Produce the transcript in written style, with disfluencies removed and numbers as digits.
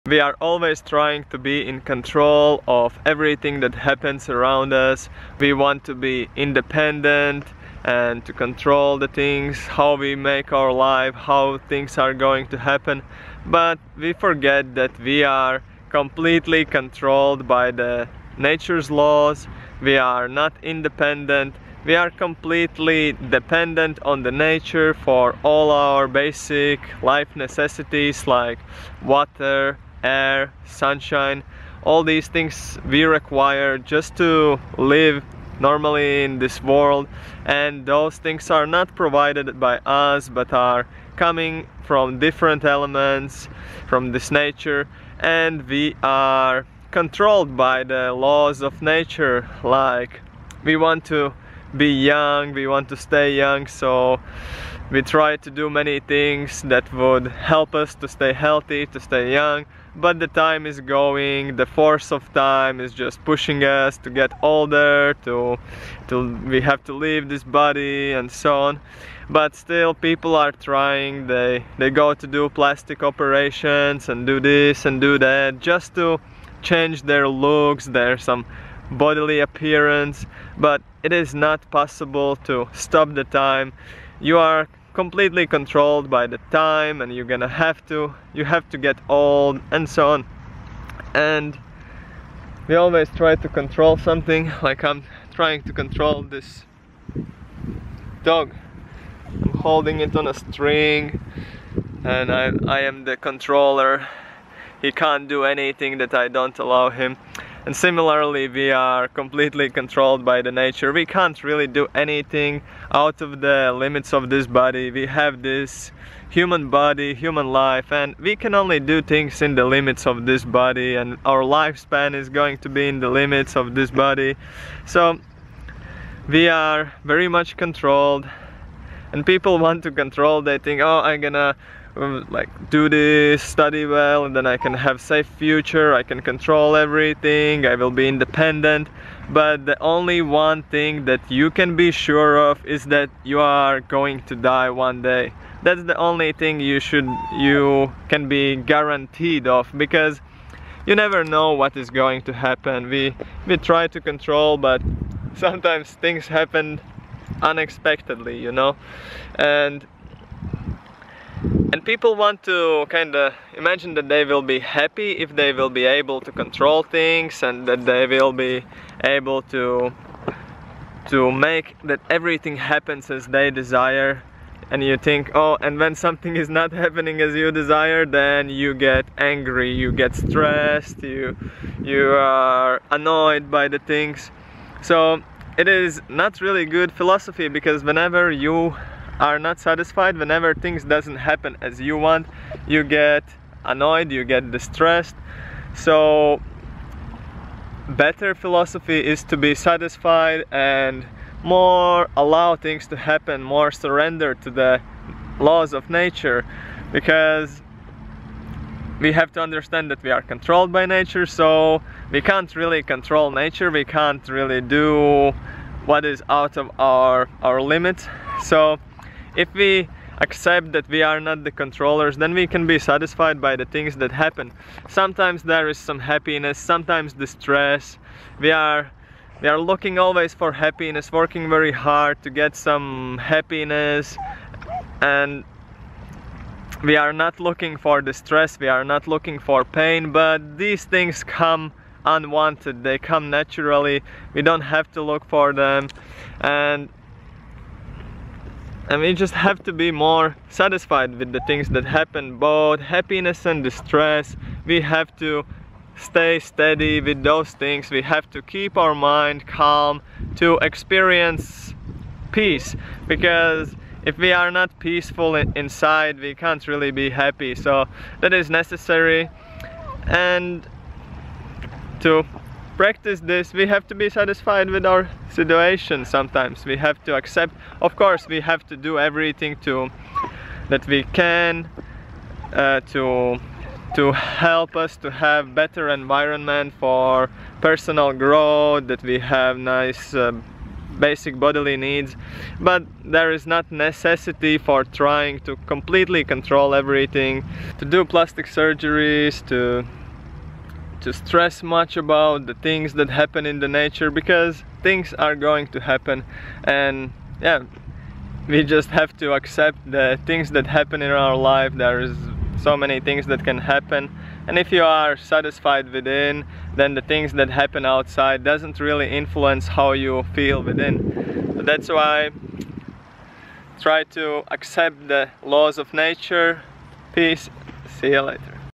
We are always trying to be in control of everything that happens around us. We want to be independent and to control the things, how we make our life, how things are going to happen. But we forget that we are completely controlled by the nature's laws. We are not independent. We are completely dependent on the nature for all our basic life necessities like water, air, sunshine. All these things we require just to live normally in this world, and those things are not provided by us but are coming from different elements from this nature, and we are controlled by the laws of nature. Like, we want to be young, we want to stay young, so we try to do many things that would help us to stay healthy, to stay young, but the time is going, the force of time is just pushing us to get older, we have to leave this body and so on. But still people are trying, they go to do plastic operations and do this and do that just to change their looks, some bodily appearance, but it is not possible to stop the time. You are completely controlled by the time, and you have to get old and so on. And we always try to control something, like I'm trying to control this dog. I'm holding it on a string and I am the controller. He can't do anything that I don't allow him. And similarly, we are completely controlled by the nature. We can't really do anything out of the limits of this body. We have this human body, human life, and we can only do things in the limits of this body, and our lifespan is going to be in the limits of this body. So we are very much controlled, and people want to control. They think, oh, I'm gonna like do this, study well, and then I can have safe future, I can control everything, I will be independent. But the only one thing that you can be sure of is that you are going to die one day. That's the only thing you can be guaranteed of, because you never know what is going to happen. We try to control, but sometimes things happen unexpectedly, you know. And people want to kind of imagine that they will be happy if they will be able to control things, and that they will be able to make that everything happens as they desire. And you think, oh, and when something is not happening as you desire, then you get angry, you get stressed, you are annoyed by the things. So it is not really good philosophy, because whenever you are not satisfied, whenever things doesn't happen as you want, you get annoyed, you get distressed. So better philosophy is to be satisfied and more allow things to happen, more surrender to the laws of nature, because we have to understand that we are controlled by nature, so we can't really control nature, we can't really do what is out of our limits. So if we accept that we are not the controllers, then we can be satisfied by the things that happen. Sometimes there is some happiness, sometimes distress. We are looking always for happiness, working very hard to get some happiness, and we are not looking for distress, we are not looking for pain, but these things come unwanted, they come naturally, we don't have to look for them, and we just have to be more satisfied with the things that happen, both happiness and distress. We have to stay steady with those things, we have to keep our mind calm to experience peace, because if we are not peaceful inside, we can't really be happy. So that is necessary, and to practice this we have to be satisfied with our situation. Sometimes we have to accept, of course we have to do everything that we can to help us to have better environment for personal growth, that we have nice basic bodily needs, but there is not necessity for trying to completely control everything, to do plastic surgeries, to to stress much about the things that happen in the nature, because things are going to happen, and yeah, we just have to accept the things that happen in our life. There is so many things that can happen, and if you are satisfied within, then the things that happen outside doesn't really influence how you feel within. So that's why try to accept the laws of nature. Peace. See you later.